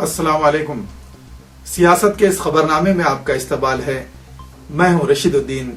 अस्सलाम वालेकुम। सियासत के इस खबरनामे में आपका इस्तकबाल है। मैं हूं रशीदुद्दीन।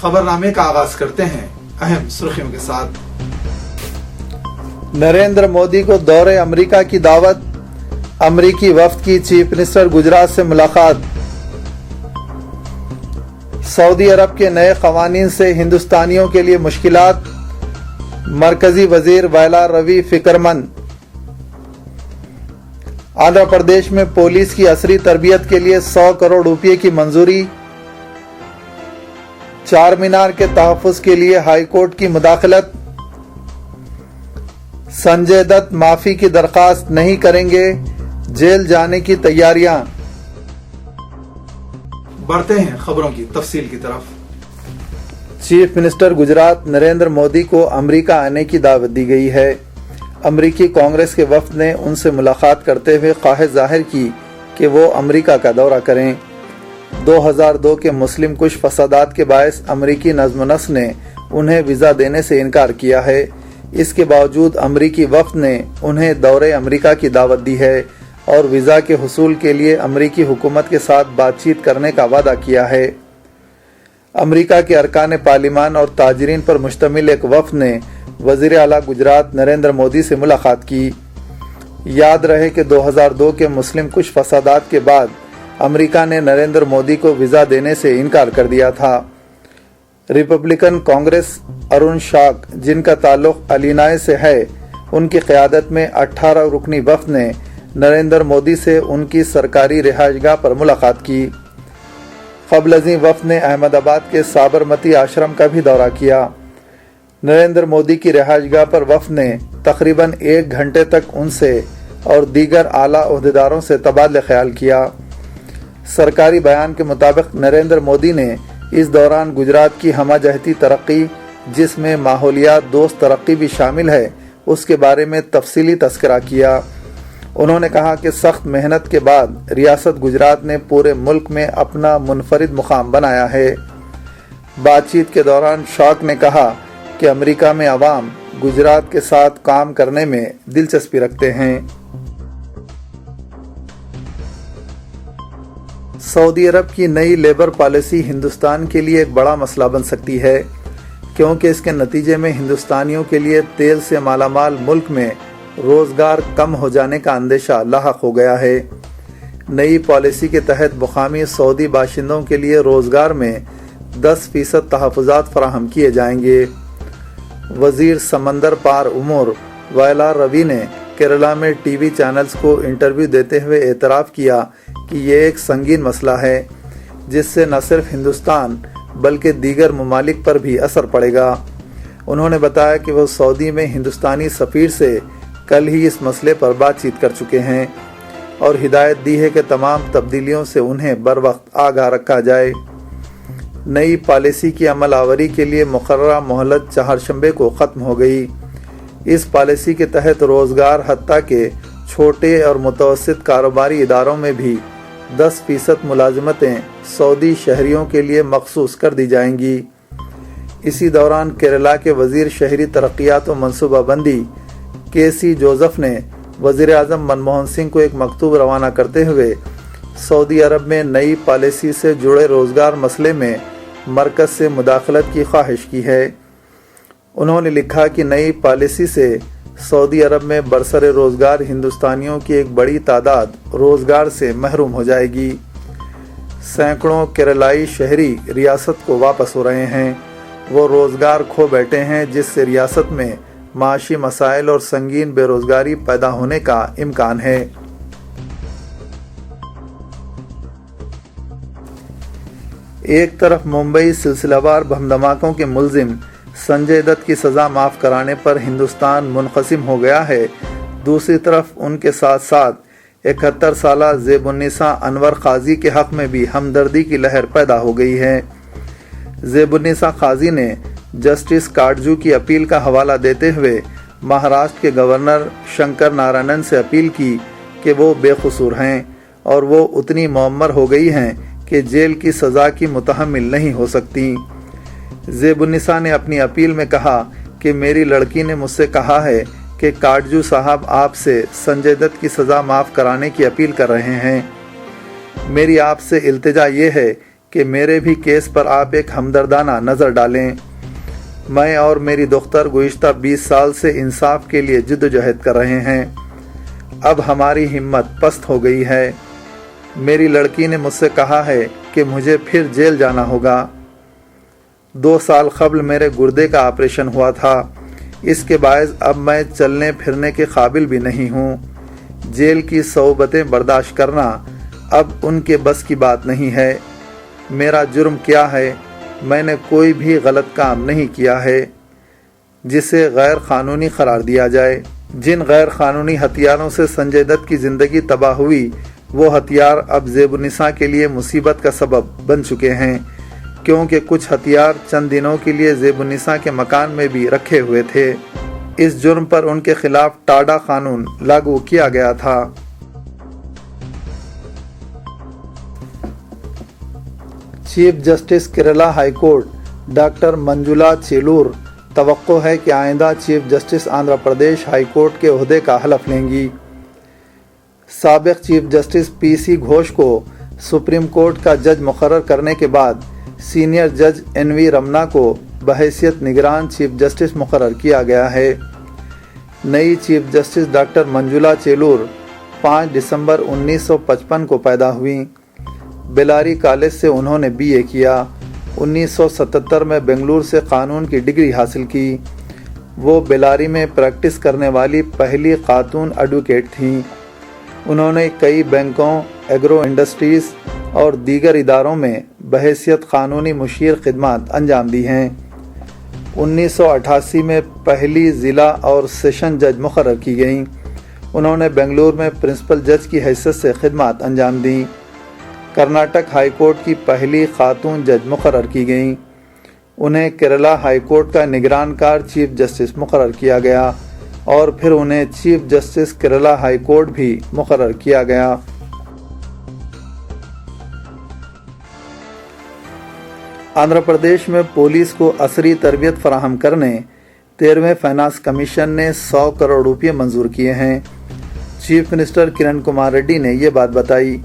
खबरनामे का आगाज करते हैं अहम सुर्खियों के साथ। नरेंद्र मोदी को दौरे अमेरिका की दावत, अमेरिकी वफ्द की चीफ मिनिस्टर गुजरात से मुलाकात। सऊदी अरब के नए कवानीन से हिंदुस्तानियों के लिए मुश्किलात, मरकजी वजीर वायला रवि फिक्रमंद। आंध्र प्रदेश में पुलिस की असरी तरबियत के लिए 100 करोड़ रुपए की मंजूरी। चार मीनार के तहफ्फुज के लिए हाईकोर्ट की मुदाखलत। संजय दत्त माफी की दरखास्त नहीं करेंगे, जेल जाने की तैयारियां। बढ़ते हैं खबरों की तफसील की तरफ। चीफ मिनिस्टर गुजरात नरेंद्र मोदी को अमेरिका आने की दावत दी गई है। अमेरिकी कांग्रेस के वफ्द ने उनसे मुलाकात करते हुए ख्वाहिश जाहिर की कि वो अमेरिका का दौरा करें। 2002 के मुस्लिम कुश फसादात के बायस अमेरिकी नज़्म व नस्क ने उन्हें वीज़ा देने से इनकार किया है। इसके बावजूद अमेरिकी वफ्द ने उन्हें दौरे अमेरिका की दावत दी है और वीज़ा के हुसूल के लिए अमेरिकी हुकूमत के साथ बातचीत करने का वादा किया है। अमेरिका के अरकान पार्लिमान और ताजरीन पर मुश्तमिल एक वफ्द ने वज़ीर आला गुजरात नरेंद्र मोदी से मुलाकात की। याद रहे कि 2002 के मुस्लिम कुश फसादात के बाद अमेरिका ने नरेंद्र मोदी को वीज़ा देने से इनकार कर दिया था। रिपब्लिकन कांग्रेस अरुण शाक, जिनका ताल्लुक इलिनॉय से है, उनकी क़यादत में 18 रुकनी वफ्द ने नरेंद्र मोदी से उनकी सरकारी रिहाइशगाह पर मुलाकात की। क़ब्ल वफ्द ने अहमदाबाद के साबरमती आश्रम का भी दौरा किया। नरेंद्र मोदी की रिहाइशगाह पर वफ्द ने तकरीबन 1 घंटे तक उनसे और दीगर आला ओहदेदारों से तबादला ख्याल किया। सरकारी बयान के मुताबिक नरेंद्र मोदी ने इस दौरान गुजरात की हमाजहती तरक्की, जिसमें माहौलियात दोस्त तरक्की भी शामिल है, उसके बारे में तफसीली तस्करा किया। उन्होंने कहा कि सख्त मेहनत के बाद रियासत गुजरात ने पूरे मुल्क में अपना मुनफरिद मुकाम बनाया है। बातचीत के दौरान शाक ने कहा कि अमेरिका में अवाम गुजरात के साथ काम करने में दिलचस्पी रखते हैं। सऊदी अरब की नई लेबर पॉलिसी हिंदुस्तान के लिए एक बड़ा मसला बन सकती है, क्योंकि इसके नतीजे में हिंदुस्तानियों के लिए तेल से मालामाल मुल्क में रोजगार कम हो जाने का अंदेशा लाहक हो गया है। नई पॉलिसी के तहत मुकामी सऊदी बाशिंदों के लिए रोजगार में 10% तहफ़्फ़ुज़ात फराहम किए जाएंगे। वजीर समंदर पार उमूर वायला रवि ने केरला में टीवी चैनल्स को इंटरव्यू देते हुए एतराफ़ किया कि ये एक संगीन मसला है, जिससे न सिर्फ हिंदुस्तान बल्कि दीगर ममालिक पर भी असर पड़ेगा। उन्होंने बताया कि वो सऊदी में हिंदुस्तानी सफ़ीर से कल ही इस मसले पर बातचीत कर चुके हैं और हिदायत दी है कि तमाम तब्दीलियों से उन्हें बर वक्त आगाह रखा जाए। नई पॉलिसी की अमल आवरी के लिए मुकर्ररा मोहलत चहारशंबे को ख़त्म हो गई। इस पॉलिसी के तहत रोज़गार हत्ता के छोटे और मुतवस्सित कारोबारी इदारों में भी 10% मुलाजमतें सऊदी शहरियों के लिए मखसूस कर दी जाएंगी। इसी दौरान केरला के वजीर शहरी तरक्यात व मनसूबाबंदी KC जोसेफ ने वज़ीर आज़म मनमोहन सिंह को एक मकतूब रवाना करते हुए सऊदी अरब में नई पॉलिसी से जुड़े रोज़गार मसले में मरकज़ से मुदाखलत की ख्वाहिश की है। उन्होंने लिखा कि नई पॉलिसी से सऊदी अरब में बरसरे रोज़गार हिंदुस्तानियों की एक बड़ी तादाद रोज़गार से महरूम हो जाएगी। सैकड़ों केरलाई शहरी रियासत को वापस हो रहे हैं। वो रोज़गार खो बैठे हैं, जिससे रियासत में माशी मसाइल और संगीन बेरोज़गारी पैदा होने का इम्कान है। एक तरफ मुंबई सिलसिलावार बम धमाकों के मुलजिम संजय दत्त की सज़ा माफ़ कराने पर हिंदुस्तान मुनक़सिम हो गया है, दूसरी तरफ उनके साथ साथ 71 साला ज़ेबुन्निसा अनवर क़ाज़ी के हक़ में भी हमदर्दी की लहर पैदा हो गई है। ज़ेबुन्निसा क़ाज़ी ने जस्टिस काटजू की अपील का हवाला देते हुए महाराष्ट्र के गवर्नर शंकर नारायणन से अपील की कि वो बेकसूर हैं और वो उतनी मुअम्मर हो गई हैं कि जेल की सज़ा की मुतहम्मिल नहीं हो सकती। ज़ेबुन्निसा ने अपनी अपील में कहा कि मेरी लड़की ने मुझसे कहा है کہ काटजू साहब आपसे संजय दत्त की सज़ा माफ़ कराने की अपील कर रहे हैं। मेरी आपसे इल्तिजा ये है कि मेरे भी केस पर आप एक हमदर्दाना नज़र डालें। मैं और मेरी दुख्तर गुज़िश्ता 20 साल से इंसाफ के लिए जिद्दोजहद कर रहे हैं। अब हमारी हिम्मत पस्त हो गई है। मेरी लड़की ने मुझसे कहा है कि मुझे फिर जेल जाना होगा। 2 साल कबल मेरे गुर्दे का ऑपरेशन हुआ था। इसके बायस अब मैं चलने फिरने के काबिल भी नहीं हूँ। जेल की सोबतें बर्दाश्त करना अब उनके बस की बात नहीं है। मेरा जुर्म क्या है? मैंने कोई भी गलत काम नहीं किया है जिसे गैर कानूनी करार दिया जाए। जिन गैर कानूनी हथियारों से संजय दत्त की ज़िंदगी तबाह हुई, वो हथियार अब ज़ेबुन्निसा के लिए मुसीबत का सबब बन चुके हैं, क्योंकि कुछ हथियार चंद दिनों के लिए ज़ेबुन्निसा के मकान में भी रखे हुए थे। इस जुर्म पर उनके खिलाफ टाडा कानून लागू किया गया था। Chief justice Kerala high court doctor Manjula Chellur तवक्को है कि आइंदा chief justice Andhra Pradesh high court के ओहदे का हलफ लेंगी। साबिक चीफ जस्टिस पीसी घोष को सुप्रीम कोर्ट का जज मुकर्रर करने के बाद सीनियर जज एनवी रमना को बहैसियत निगरान चीफ जस्टिस मुकर्रर किया गया है। नई चीफ जस्टिस डॉक्टर मंजुला चेलूर 5 दिसंबर 1955 को पैदा हुई। बेलारी कॉलेज से उन्होंने बीए किया। 1977 में बेंगलुरु से कानून की डिग्री हासिल की। वो बेलारी में प्रैक्टिस करने वाली पहली खातून एडवोकेट थीं। उन्होंने कई बैंकों, एग्रो इंडस्ट्रीज़ और दीगर इदारों में बहैसियत कानूनी मुशीर खिदमत अंजाम दी हैं। 1988 में पहली ज़िला और सेशन जज मुकर्रर की गईं। उन्होंने बेंगलुरु में प्रिंसिपल जज की हैसियत से खिदमत अंजाम दी। कर्नाटक हाई कोर्ट की पहली खातून जज मुकर्रर की गईं। उन्हें केरला हाई कोर्ट का निगरानकार चीफ जस्टिस मुकर्रर किया गया और फिर उन्हें chief justice Kerala high court भी मुकर्रर किया गया। आंध्र प्रदेश में पुलिस को असरी तरबियत फराहम करने 13वें फाइनेंस कमीशन ने 100 करोड़ रुपये मंजूर किए हैं। चीफ मिनिस्टर किरण कुमार रेड्डी ने ये बात बताई।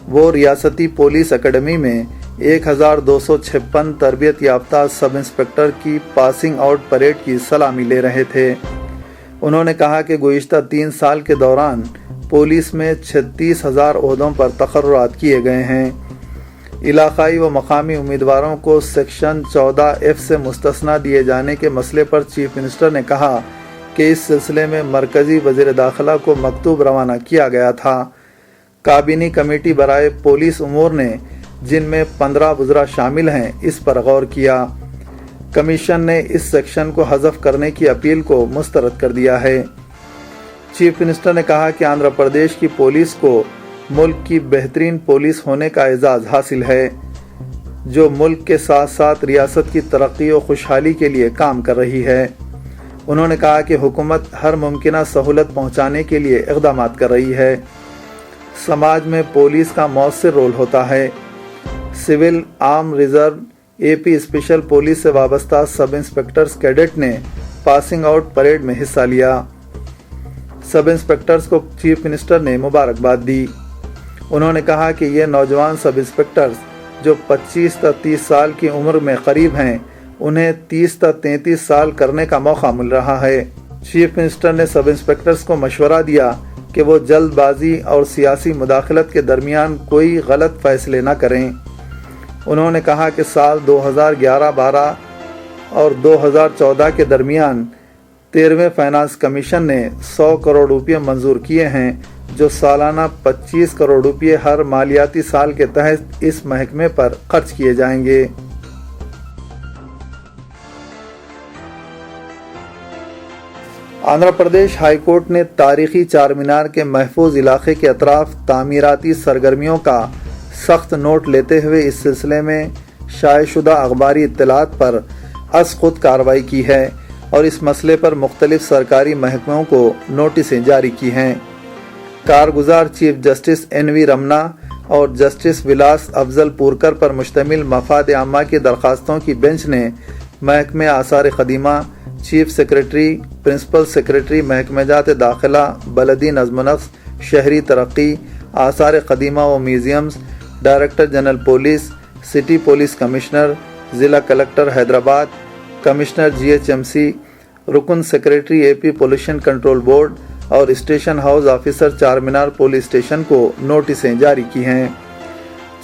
वो रियासती पुलिस एकेडमी में 1256 तरबियत याफ्ता सब इंस्पेक्टर की पासिंग आउट परेड की सलामी ले रहे थे। उन्होंने कहा कि गुज़िश्ता 3 साल के दौरान पुलिस में 36,000 ओहदों पर तकर्रुरात किए गए हैं। इलाकाई व मकामी उम्मीदवारों को सेक्शन 14F से मुस्तस्ना दिए जाने के मसले पर चीफ मिनिस्टर ने कहा कि इस सिलसिले में मरकज़ी वज़ीर दाखिला को मकतूब रवाना किया गया था। काबीनी कमेटी बराए पुलिस उमूर ने, जिनमें 15 वज़रा शामिल हैं, इस पर गौर किया। कमीशन ने इस सेक्शन को हज़फ करने की अपील को मुस्तरद कर दिया है। चीफ मिनिस्टर ने कहा कि आंध्र प्रदेश की पुलिस को मुल्क की बेहतरीन पुलिस होने का एजाज़ हासिल है, जो मुल्क के साथ साथ रियासत की तरक्की और खुशहाली के लिए काम कर रही है। उन्होंने कहा कि हुकूमत हर मुमकिना सहूलत पहुँचाने के लिए इक़दाम कर रही है। समाज में पुलिस का मौसर रोल होता है। Civil, arm reserve, AP special police से वाबस्ता सब इंस्पेक्टर्स कैडेट ने पासिंग आउट परेड में हिस्सा लिया। सब इंस्पेक्टर्स को चीफ मिनिस्टर ने मुबारकबाद दी। उन्होंने कहा कि ये नौजवान सब इंस्पेक्टर्स जो 25 से 30 साल की उम्र में करीब हैं, उन्हें 30 से 33 साल करने का मौका मिल रहा है। चीफ मिनिस्टर ने सब इंस्पेक्टर्स को मशवरा दिया कि वो जल्दबाजी और सियासी मुदाखलत के दरमियान कोई गलत फैसले न करें। उन्होंने कहा कि साल 2011-12 और 2014 के दरमियान 13वें फाइनेंस कमीशन ने 100 करोड़ रुपये मंजूर किए हैं, जो सालाना 25 करोड़ रुपये हर मालियाती साल के तहत इस महकमे पर खर्च किए जाएंगे। आंध्र प्रदेश हाई कोर्ट ने तारीखी चार मीनार के महफूज इलाके के अतराफ तामीराती सरगर्मियों का सख्त नोट लेते हुए इस सिलसिले में शायशुदा अखबारी इत्तलात पर अज़ खुद कार्रवाई की है और इस मसले पर मुख्तलिफ सरकारी महकमों को नोटिसें जारी की हैं। कारगुजार चीफ जस्टिस एनवी रमना और जस्टिस विलास अफजल पुरकर पर मुश्तमिल मफाद आमा की दरखास्तों की बेंच ने محکمہ آثار قدیمہ، چیف سیکرٹری، پرنسپل سیکرٹری محکمہ جات داخلہ، بلدی نظم و نسق، شہری ترقی، آثار قدیمہ و museums, director general police, city police commissioner, ضلع کلکٹر حیدرآباد، کمشنر GHMC، رکن secretary AP pollution control board اور اسٹیشن ہاؤس آفیسر چار مینار پولیس اسٹیشن کو نوٹسیں جاری کی ہیں۔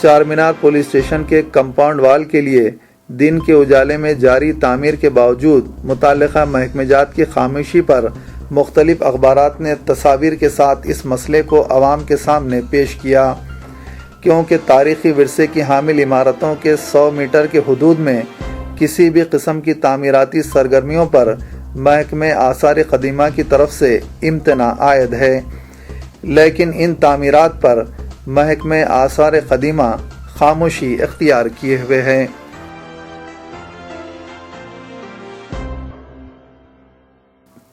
چار مینار پولیس اسٹیشن کے کمپاؤنڈ وال کے لیے دن کے اجالے میں جاری تعمیر کے باوجود متعلقہ محکمہ جات کی خاموشی پر مختلف اخبارات نے تصاویر کے ساتھ اس مسئلے کو عوام کے سامنے پیش کیا، کیونکہ تاریخی ورثے کی حامل عمارتوں کے 100 میٹر کے حدود میں کسی بھی قسم کی تعمیراتی سرگرمیوں پر محکمہ آثار قدیمہ کی طرف سے امتناع عائد ہے، لیکن ان تعمیرات پر محکمہ آثار قدیمہ خاموشی اختیار کیے ہوئے ہے۔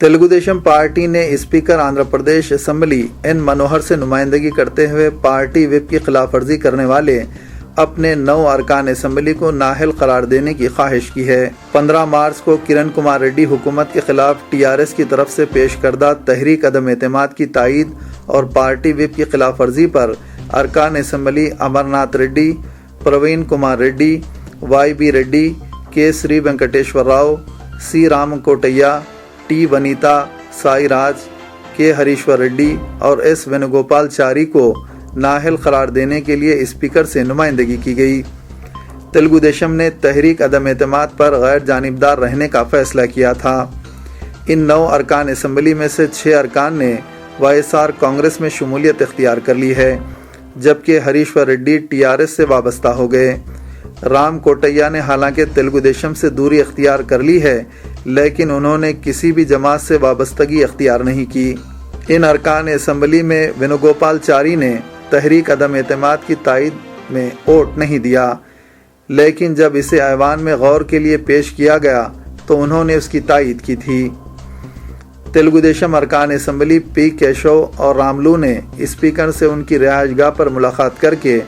تیلگو دیشم پارٹی نے speaker Andhra Pradesh assembly N Manohar سے نمائندگی کرتے ہوئے پارٹی وپ کی خلاف ورزی کرنے والے اپنے 9 ارکان اسمبلی کو نااہل قرار دینے کی خواہش کی ہے۔ 15 مارچ کو کرن کمار ریڈی حکومت کے خلاف TRS کی طرف سے پیش کردہ تحریک عدم اعتماد کی تائید اور پارٹی وپ کی خلاف ورزی پر ارکان assembly Amarnath Reddy, Praveen Kumar Reddy, YB Reddy, K Sri Venkateshwar Rao, C Ram کوٹیا، T ونیتا، سائی راج، کے ہریشور ریڈی اور S وینوگوپال چاری کو نااہل قرار دینے کے لیے اسپیکر سے نمائندگی کی گئی۔ تیلگو دیشم نے تحریک عدم اعتماد پر غیر جانبدار رہنے کا فیصلہ کیا تھا۔ ان 9 ارکان اسمبلی میں سے 6 ارکان نے YSR کانگریس میں شمولیت اختیار کر لی ہے، جبکہ ہریشور ریڈی TRS سے وابستہ ہو گئے۔ رام کوٹیا نے حالانکہ تیلگو دیشم سے دوری اختیار کر لی ہے، لیکن انہوں نے کسی بھی جماعت سے وابستگی اختیار نہیں کی۔ ان ارکان اسمبلی میں وینوگوپال چاری نے تحریک عدم اعتماد کی تائید میں ووٹ نہیں دیا، لیکن جب اسے ایوان میں غور کے لیے پیش کیا گیا تو انہوں نے اس کی تائید کی تھی۔ تیلگو دیشم ارکان اسمبلی پی کیشو اور راملو نے اسپیکر سے ان کی رہائش گاہ پر ملاقات کر کے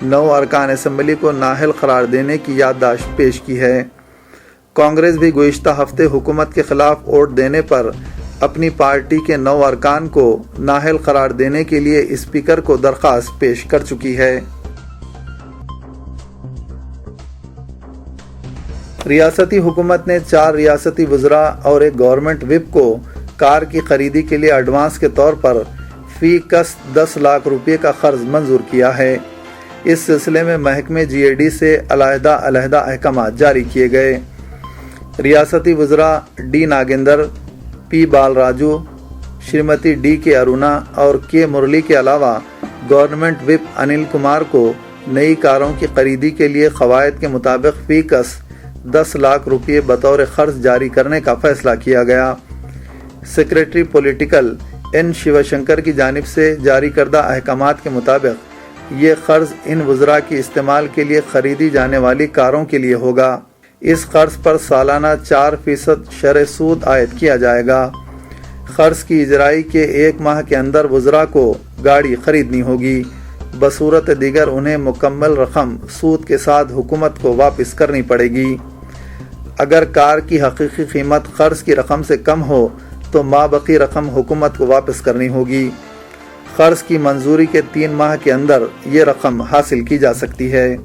9 ارکان اسمبلی کو نااہل قرار دینے کی یادداشت پیش کی ہے۔ کانگریس بھی گزشتہ ہفتے حکومت کے خلاف ووٹ دینے پر اپنی پارٹی کے 9 ارکان کو نااہل قرار دینے کے لیے اسپیکر کو درخواست پیش کر چکی ہے۔ ریاستی حکومت نے 4 ریاستی وزراء اور ایک گورنمنٹ وپ کو کار کی خریدی کے لیے ایڈوانس کے طور پر فی کس 10 لاکھ روپے کا قرض منظور کیا ہے۔ اس سلسلے میں محکمہ GAD سے علیحدہ احکامات جاری کیے گئے۔ ریاستی وزراء ڈی ناگیندر، پی بال راجو، شریمتی DK ارونا اور کے مرلی کے علاوہ گورنمنٹ وپ انل کمار کو نئی کاروں کی خریدی کے لیے قواعد کے مطابق فی کس 10 لاکھ روپے بطور قرض جاری کرنے کا فیصلہ کیا گیا۔ Secretary political N Shiv Shankar کی جانب سے جاری کردہ احکامات کے مطابق یہ قرض ان وزراء کی استعمال کے لیے خریدی جانے والی کاروں کے لیے ہوگا۔ اس قرض پر سالانہ 4% شرح سود عائد کیا جائے گا۔ قرض کی اجرائی کے 1 ماہ کے اندر وزراء کو گاڑی خریدنی ہوگی، بصورت دیگر انہیں مکمل رقم سود کے ساتھ حکومت کو واپس کرنی پڑے گی۔ اگر کار کی حقیقی قیمت قرض کی رقم سے کم ہو تو مابقی رقم حکومت کو واپس کرنی ہوگی۔ قرض کی منظوری کے 3 ماہ کے اندر یہ رقم حاصل کی جا سکتی ہے۔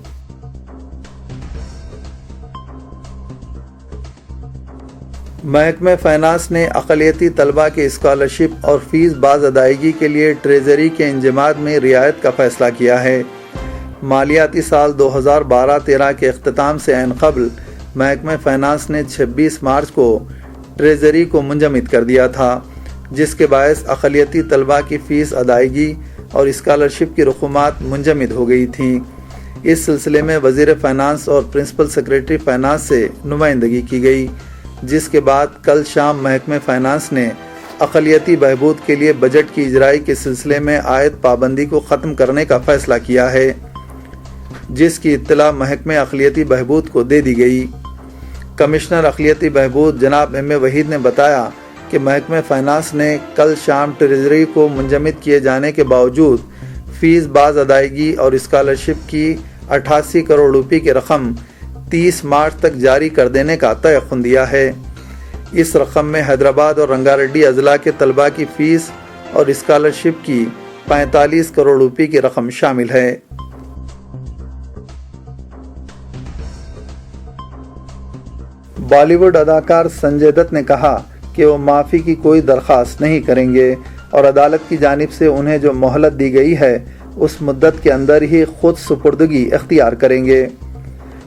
محکمہ فائنانس نے اقلیتی طلباء کے اسکالرشپ اور فیس باز ادائیگی کے لیے ٹریزری کے انجماد میں رعایت کا فیصلہ کیا ہے۔ مالیاتی سال 2012-13 کے اختتام سے عین قبل محکمہ فائنانس نے 26 مارچ کو ٹریزری کو منجمد کر دیا تھا، جس کے باعث اقلیتی طلباء کی فیس ادائیگی اور اسکالرشپ کی رقومات منجمد ہو گئی تھیں۔ اس سلسلے میں وزیر فائنانس اور پرنسپل سیکرٹری فائنانس سے نمائندگی کی گئی، جس کے بعد کل شام محکمہ فائنانس نے اقلیتی بہبود کے لیے بجٹ کی اجرائی کے سلسلے میں عائد پابندی کو ختم کرنے کا فیصلہ کیا ہے، جس کی اطلاع محکمہ اقلیتی بہبود کو دے دی گئی۔ کمشنر اقلیتی بہبود جناب M.A. وحید نے بتایا کہ محکمہ فائنانس نے کل شام ٹریزری کو منجمد کیے جانے کے باوجود فیس باز ادائیگی اور اسکالرشپ کی 88 کروڑ روپے کی رقم 30 मार्च तक जारी कर देने का तयख्खुन दिया है। इस रकम में हैदराबाद और रंगारेड्डी अजला के तलबा की फीस और स्कॉलरशिप की 45 करोड़ रुपए की रकम शामिल है। बॉलीवुड अदाकार संजय दत्त ने कहा कि वो माफ़ी की कोई दरख्वास्त नहीं करेंगे और अदालत की जानिब से उन्हें जो मोहलत दी गई है उस मुद्दत के अंदर ही खुद सुपुर्दगी इख्तियार करेंगे।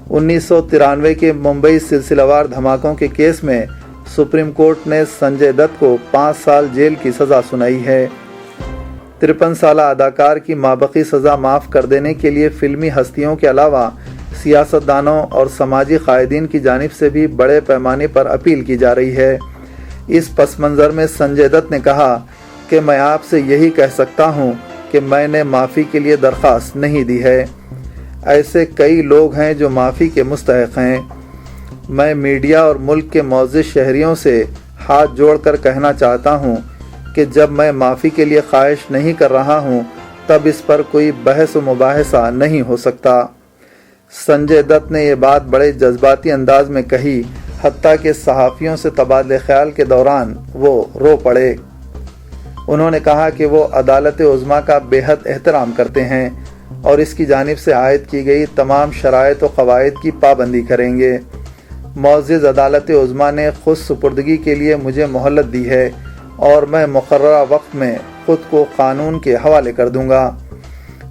1993 के मुंबई सिलसिलावार धमाकों के केस में सुप्रीम कोर्ट ने संजय दत्त को 5 साल जेल की सज़ा सुनाई है। 53 साल अदाकार की माबकी सज़ा माफ़ कर देने के लिए फिल्मी हस्तियों के अलावा सियासतदानों और समाजी कायदीन की जानिब से भी बड़े पैमाने पर अपील की जा रही है। इस पस मंज़र में संजय दत्त ने कहा कि मैं आपसे यही कह सकता हूं कि मैंने माफ़ी के लिए दरख्वास्त नहीं दी है। ऐसे कई लोग हैं जो माफ़ी के मुस्तहक़ हैं। मैं मीडिया और मुल्क के मोअज़्ज़िज़ शहरियों से हाथ जोड़कर कहना चाहता हूं कि जब मैं माफ़ी के लिए ख्वाहिश नहीं कर रहा हूं तब इस पर कोई बहस व मुबाहिसा नहीं हो सकता। संजय दत्त ने ये बात बड़े जज्बाती अंदाज में कही, हत्ता के सहाफ़ियों से तबादले ख्याल के दौरान वो रो पड़े। उन्होंने कहा कि वो अदालत उज़्मा का बेहद एहतराम करते हैं और इसकी जानिब से आयद की गई तमाम शराइत व क़वाइद की पाबंदी करेंगे। मुअज़्ज़िज़ अदालत उज़्मा ने खुद सुपुर्दगी के लिए मुझे मोहलत दी है और मैं मुक़र्ररा वक्त में ख़ुद को क़ानून के हवाले कर दूँगा।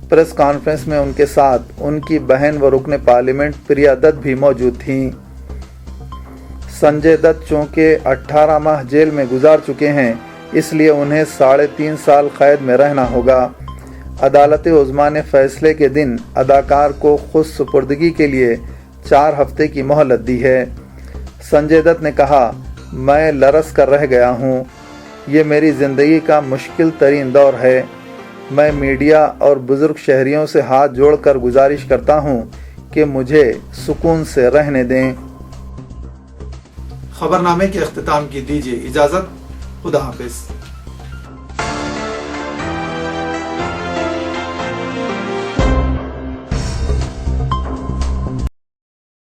प्रेस कॉन्फ्रेंस में उनके साथ उनकी बहन व रुकन पार्लियामेंट प्रिया दत्त भी मौजूद थीं। संजय दत्त चूँकि 18 माह जेल में गुजार चुके हैं इसलिए उन्हें 3.5 साल कैद में रहना होगा। अदालत उज़्मा ने फैसले के दिन अदाकार को खुद सुपुर्दगी के लिए 4 हफ्ते की मोहलत दी है। संजय दत्त ने कहा, मैं लरस कर रह गया हूँ। ये मेरी ज़िंदगी का मुश्किल तरीन दौर है। मैं मीडिया और बुज़ुर्ग शहरियों से हाथ जोड़कर गुजारिश करता हूँ कि मुझे सुकून से रहने दें। खबरनामे के अख्तिताम की दीजिए इजाज़त। खुदा हाफिज़।